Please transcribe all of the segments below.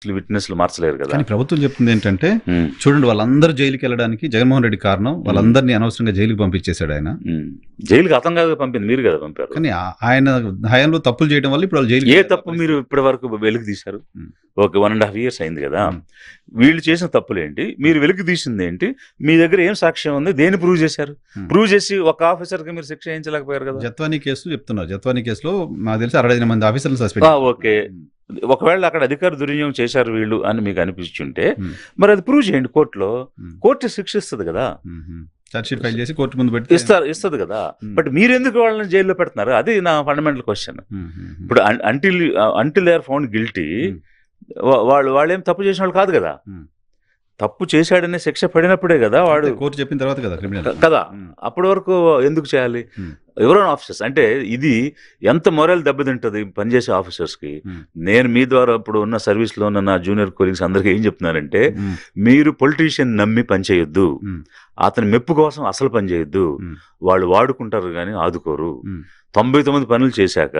విట్నెస్లు మార్చలేరు కదా. కానీ ప్రభుత్వం చెప్తుంది ఏంటంటే ఉమ్, చూడండి వాళ్ళందరూ జైలుకి వెళ్ళడానికి జగన్మోహన్ రెడ్డి కారణం, వాళ్ళందరినీ అనవసరంగా జైలుకి పంపించేశాడు ఆయన. జైలుకి అతంగా పంపింది మీరు కదా పంపారు. కానీ ఆయన హయాంలో తప్పులు చేయడం వల్ల ఇప్పుడు వాళ్ళు ఏ జైలుకి తప్పు మీరు ఇప్పటి వరకు వెలికి తీశారు? ఉమ్. ఒక 1.5 years అయింది కదా. ఉమ్. వీళ్ళు చేసిన తప్పులు ఏంటి, మీరు వెలికి తీసింది ఏంటి, మీ దగ్గర ఏం సాక్ష్యం ఉంది, దేన్ని ప్రూవ్ చేశారు? ఉమ్. ప్రూవ్ చేసి ఒక ఆఫీసర్కి మీరు శిక్ష వేయించలేకపోయారు కదా. జత్వానీ కేసు చెప్తున్నారు. జత్వానీ కేసులో నాకు తెలిసి 65 మంది ఆఫీసర్లు సస్పెండ్. ఓకే, ఒకవేళ అక్కడ అధికార దుర్వినియోగం చేశారు వీళ్ళు అని మీకు అనిపించుంటే ఉమ్. మరి అది ప్రూవ్ చేయండి కోర్టులో. ఉమ్. కోర్టు శిక్షిస్తుంది కదా, చార్జ్షీట్ ఫైల్ చేసి కోర్టు ముందు పెట్టి ఇస్తుంది కదా. ఉమ్. బట్ మీరు ఎందుకు వాళ్ళని జైల్లో పెడుతున్నారు? అది నా ఫండమెంటల్ క్వశ్చన్. ఇప్పుడు until they are found guilty, వాళ్ళు ఏం తప్పు చేసిన వాళ్ళు కాదు కదా. తప్పు చేశాడనే శిక్ష పడినప్పుడే కదా వాడు కోర్టు చెప్పిన తర్వాత కదా క్రిమినల్ కదా. అప్పటి వరకు ఎందుకు చేయాలి? ఎవరైనా ఆఫీసర్స్ అంటే ఇది ఎంత మొరల్ దెబ్బతింటుంది పనిచేసే ఆఫీసర్స్కి. నేను మీ ద్వారా ఇప్పుడు ఉన్న సర్వీస్లో ఉన్న నా జూనియర్ కొలీగ్స్ అందరికీ ఏం చెప్తున్నానంటే, మీరు పొలిటీషియన్ నమ్మి పనిచేయొద్దు, అతని మెప్పు కోసం అసలు పనిచేయొద్దు. వాళ్ళు వాడుకుంటారు కానీ ఆదుకోరు. 99 పనులు చేశాక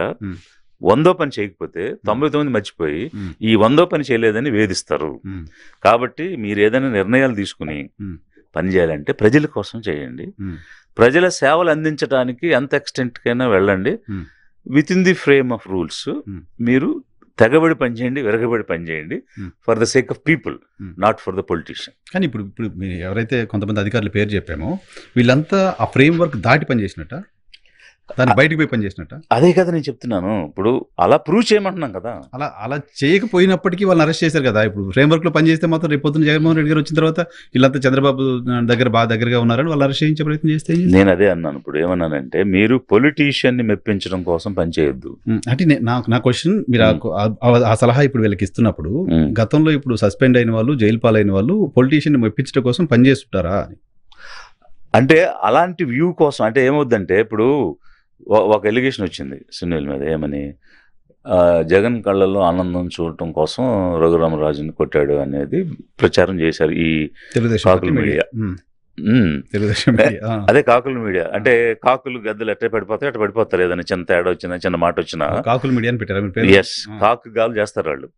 100వ పని చేయకపోతే 99 మర్చిపోయి ఈ 100వ పని చేయలేదని వేధిస్తారు. కాబట్టి మీరు ఏదైనా నిర్ణయాలు తీసుకుని పని చేయాలంటే ప్రజల కోసం చేయండి. ప్రజల సేవలు అందించడానికి ఎంత ఎక్స్టెంట్కైనా వెళ్ళండి. With in the frame of rules మీరు తెగబడి పనిచేయండి, విరగబడి పనిచేయండి, for the sake of people, not for the politician. కానీ ఇప్పుడు మీరు ఎవరైతే కొంతమంది అధికారుల పేరు చెప్పామో వీళ్ళంతా ఆ ఫ్రేమ్ వర్క్ దాటి పనిచేసినట్ట, దాన్ని బయటకు పోయి పనిచేసినట్ట? అదే కదా నేను చెప్తున్నాను. ఇప్పుడు అలా ప్రూవ్ చేయమంటున్నాం కదా. అలా చేయకపోయినప్పటికీ వాళ్ళని అరెస్ట్ చేశారు కదా. ఇప్పుడు ఫ్రేమ్ వర్క్ లో పనిచేస్తే మాత్రం రేపు పొద్దున జగన్మోహన్ రెడ్డి గారు వచ్చిన తర్వాత వీళ్ళంతా చంద్రబాబు దగ్గర బాగా దగ్గరగా ఉన్నారని వాళ్ళు అరెస్ట్ చేయించే ప్రయత్నం చేస్తే నేను అదే అన్నాను. ఇప్పుడు ఏమన్నానంటే, మీరు పొలిటీషియన్ ని మెప్పించడం కోసం పనిచేయొద్దు. అంటే నా క్వశ్చన్, మీరు ఆ సలహా ఇప్పుడు వీళ్ళకి ఇస్తున్నప్పుడు గతంలో ఇప్పుడు సస్పెండ్ అయిన వాళ్ళు, జైలు పాలైన వాళ్ళు పొలిటీషియన్ ని మెప్పించడం కోసం పనిచేస్తుంటారా అని? అంటే అలాంటి వ్యూ కోసం అంటే ఏమవుద్దంటే, ఇప్పుడు ఒక ఎలిగేషన్ వచ్చింది సునీల్ మీద, ఏమని జగన్ కళ్ళల్లో ఆనందం చూడటం కోసం రఘురామరాజుని కొట్టాడు అనేది ప్రచారం చేశారు ఈ కాకుల మీడియా. అదే కాకుల మీడియా అంటే కాకులు గద్దలు ఎట్టే పడిపోతాయి అట్లా పడిపోతారు. ఏదైనా చిన్న తేడా వచ్చినా, చిన్న మాట వచ్చినా కాకుల మీడియా అని పెట్టారు. ఎస్, కాకు గాలు చేస్తారు వాళ్ళు.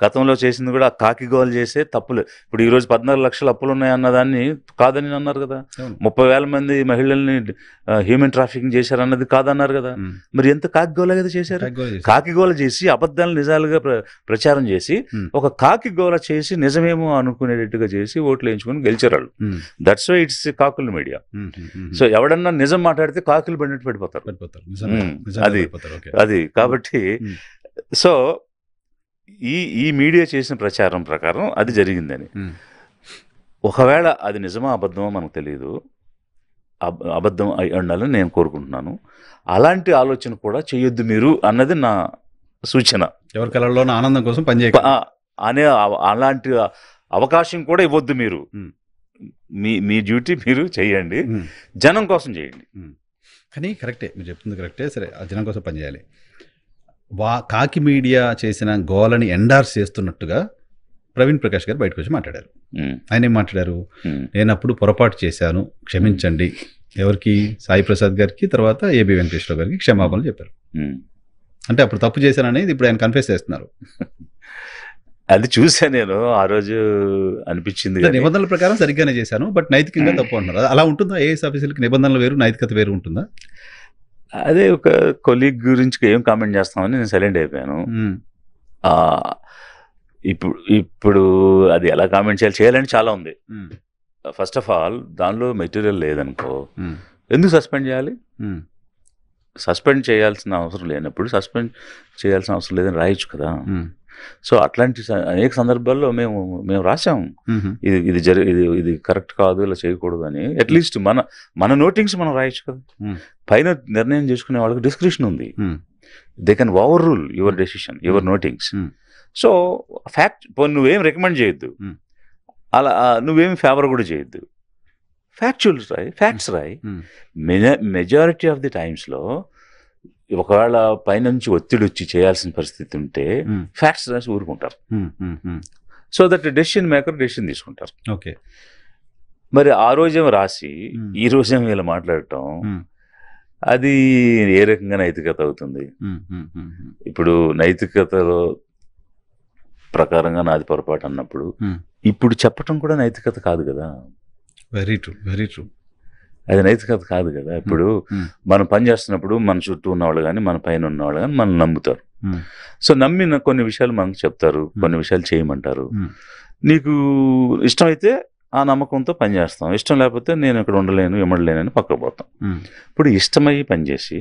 గతంలో చేసింది కూడా కాకి గోలు చేసే తప్పులు. ఇప్పుడు ఈ రోజు 14 లక్షల అప్పులు ఉన్నాయి అన్నదాన్ని కాదని అన్నారు కదా. 30,000 మంది మహిళల్ని హ్యూమన్ ట్రాఫికింగ్ చేశారన్నది కాదన్నారు కదా. మరి ఎంత కాకి గోల కదా చేశారు. కాకి గోల చేసి అబద్ధాలు నిజాలుగా ప్రచారం చేసి ఒక కాకి గోల చేసి నిజమేమో అనుకునేటట్టుగా చేసి ఓట్లు వేయించుకుని గెలిచారు వాళ్ళు. దట్స్ వై ఇట్స్ కాకుల మీడియా. సో ఎవడన్నా నిజం మాట్లాడితే కాకులు పడినట్టు పడిపోతారు. అది కాబట్టి సో ఈ మీడియా చేసిన ప్రచారం ప్రకారం అది జరిగిందని. ఒకవేళ అది నిజమా అబద్ధమో మనకు తెలియదు. అబద్ధం అయి ఉండాలని నేను కోరుకుంటున్నాను. అలాంటి ఆలోచన కూడా చేయొద్దు మీరు అన్నది నా సూచన. ఎవరి కళల్లో ఆనందం కోసం పనిచేయ అనే అలాంటి అవకాశం కూడా ఇవ్వద్దు మీరు. మీ డ్యూటీ మీరు చేయండి, జనం కోసం చేయండి. కానీ కరెక్టే, మీరు చెప్తుంది కరెక్టే. సరే, ఆ జనం కోసం పనిచేయాలి. కాకి మీడియా చేసిన గోలని ఎండార్స్ చేస్తున్నట్టుగా ప్రవీణ్ ప్రకాష్ గారు బయటకు వచ్చి మాట్లాడారు. ఆయన ఏం మాట్లాడారు? నేను అప్పుడు పొరపాటు చేశాను, క్షమించండి. ఎవరికి? సాయి ప్రసాద్ గారికి, తర్వాత ఏబి వెంకటేశ్వర గారికి క్షమాపణలు చెప్పారు. అంటే అప్పుడు తప్పు చేశాననేది ఇప్పుడు ఆయన కన్ఫెస్ చేస్తున్నారు. అది చూసా నేను, ఆ రోజు అనిపించింది. నిబంధనల ప్రకారం సరిగ్గానే చేశాను, బట్ నైతికంగా తప్పు అంటున్నారు. అలా ఉంటుందా? ఐఏఎస్ ఆఫీసర్లకి నిబంధనలు వేరు, నైతికత వేరు ఉంటుందా? అదే ఒక కొలీగ్ గురించి ఏం కామెంట్ చేస్తామని నేను సైలెంట్ అయిపోయాను. ఇప్పుడు అది ఎలా కామెంట్ చేయాలని చాలా ఉంది. ఫస్ట్ ఆఫ్ ఆల్ దానిలో మెటీరియల్ లేదనుకో ఎందుకు సస్పెండ్ చేయాలి? సస్పెండ్ చేయాల్సిన అవసరం లేనప్పుడు సస్పెండ్ చేయాల్సిన అవసరం లేదని రాయొచ్చు కదా. సో అట్లాంటి అనేక సందర్భాల్లో మేము రాసాము, ఇది కరెక్ట్ కాదు, ఇలా చేయకూడదు అని. అట్లీస్ట్ మన నోటింగ్స్ మనం రాయొచ్చు కదా. పైన నిర్ణయం చేసుకునే వాళ్ళకి డిస్క్రిప్షన్ ఉంది. They can over rule your decision, your notings. So fact నువ్వేం రికమెండ్ చేయొద్దు, అలా నువ్వేం ఫేవర్ కూడా చేయొద్దు. ఫ్యాక్చువల్స్ రాయి, ఫ్యాక్ట్స్ రాయి. మెజారిటీ ఆఫ్ ది టైమ్స్లో ఒకవేళ పైనుంచి ఒత్తిడి వచ్చి చేయాల్సిన పరిస్థితి ఉంటే ఫ్యాక్ట్స్ రాసి ఊరుకుంటారు. So that decision maker decision తీసుకుంటారు. ఓకే, మరి ఆ రోజేమో రాసి ఈ రోజేమో ఇలా మాట్లాడటం, అది ఏ రకంగా నైతికత అవుతుంది? ఇప్పుడు నైతికతలో ప్రకారంగా నాది పొరపాటు అన్నప్పుడు ఇప్పుడు చెప్పటం కూడా నైతికత కాదు కదా. Very true, very true. అది నైతికత కాదు కదా. ఇప్పుడు మనం పని చేస్తున్నప్పుడు మన చుట్టూ ఉన్నవాళ్ళు కానీ మన పైన ఉన్నవాళ్ళు కానీ మనం నమ్ముతారు. సో నమ్మిన కొన్ని విషయాలు మనకు చెప్తారు, కొన్ని విషయాలు చేయమంటారు. నీకు ఇష్టమైతే ఆ నమ్మకంతో పని చేస్తాం, ఇష్టం లేకపోతే నేను ఇక్కడ ఉండలేను ఇమ్మడలేనని పక్కకు పోతాం. ఇప్పుడు ఇష్టమయ్యి పనిచేసి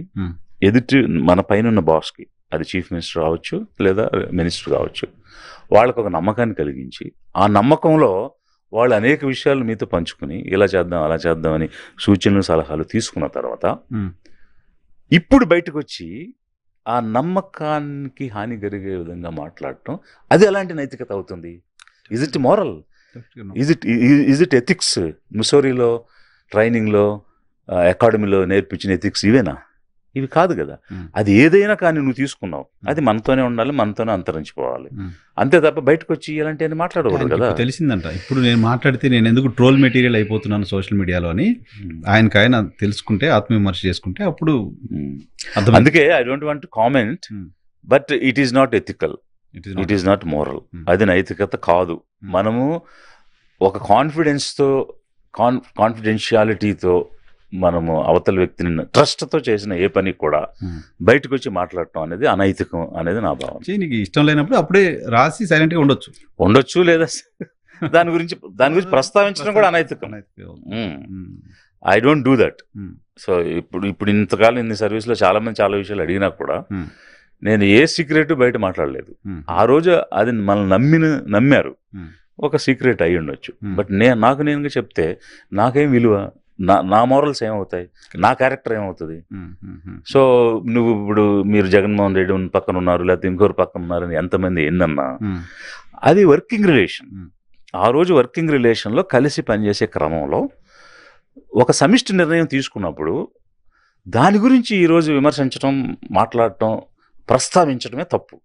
ఎదుటి మన పైన ఉన్న బాస్కి, అది చీఫ్ మినిస్టర్ కావచ్చు లేదా మినిస్టర్ కావచ్చు, వాళ్ళకు ఒక నమ్మకాన్ని కలిగించి ఆ నమ్మకంలో వాళ్ళు అనేక విషయాలు మీతో పంచుకుని ఇలా చేద్దాం అలా చేద్దాం అని సూచనలు సలహాలు తీసుకున్న తర్వాత ఇప్పుడు బయటకు వచ్చి ఆ నమ్మకానికి హాని కలిగే విధంగా మాట్లాడటం, అది ఎలాంటి నైతికత అవుతుంది? Is it moral? Is it ethics? ముసోరీలో ట్రైనింగ్లో అకాడమీలో నేర్పించిన ఎథిక్స్ ఇవేనా? ఇవి కాదు కదా. అది ఏదైనా కానీ నువ్వు తీసుకున్నావు, అది మనతోనే ఉండాలి, మనతోనే అంతరించిపోవాలి, అంతే తప్ప బయటకు వచ్చి ఇలాంటి అని మాట్లాడకూడదు కదా. తెలిసిందంట ఇప్పుడు నేను మాట్లాడితే నేను ఎందుకు ట్రోల్ మెటీరియల్ అయిపోతున్నాను సోషల్ మీడియాలో అని ఆయన తెలుసుకుంటే, ఆత్మవిమర్శ చేసుకుంటే అప్పుడు అందుకే I don't want to comment, but it is not ethical, it is not moral. అది నైతికత కాదు. మనము ఒక కాన్ఫిడెన్స్తో కాన్ఫిడెన్షియాలిటీతో మనము అవతల వ్యక్తిని ట్రస్ట్తో చేసిన ఏ పని కూడా బయటకు వచ్చి మాట్లాడటం అనేది అనైతికం అనేది నా భావన. నీకు ఇష్టం లేనప్పుడు అప్పుడే రాసి సైలెంట్గా ఉండొచ్చు లేదా దాని గురించి ప్రస్తావించడం కూడా అనైతికం. I don't do that. So ఇప్పుడు ఇంతకాలం ఇన్ని సర్వీస్లో చాలా మంది చాలా విషయాలు అడిగినా కూడా నేను ఏ సీక్రెట్ బయట మాట్లాడలేదు. ఆ రోజు అది మనల్ని నమ్మారు, ఒక సీక్రెట్ అయి ఉండొచ్చు. బట్ నాకు నేనుగా చెప్తే నాకేం విలువ, నా మోరల్స్ ఏమవుతాయి, నా క్యారెక్టర్ ఏమవుతుంది? సో ఇప్పుడు మీరు జగన్మోహన్ రెడ్డి పక్కన ఉన్నారు లేకపోతే ఇంకొకరు పక్కన ఉన్నారని ఎంతమంది ఎన్నన్నా, అది వర్కింగ్ రిలేషన్. ఆ రోజు వర్కింగ్ రిలేషన్లో కలిసి పనిచేసే క్రమంలో ఒక సమిష్టి నిర్ణయం తీసుకున్నప్పుడు దాని గురించి ఈరోజు విమర్శించడం, మాట్లాడటం, ప్రస్తావించడమే తప్పు.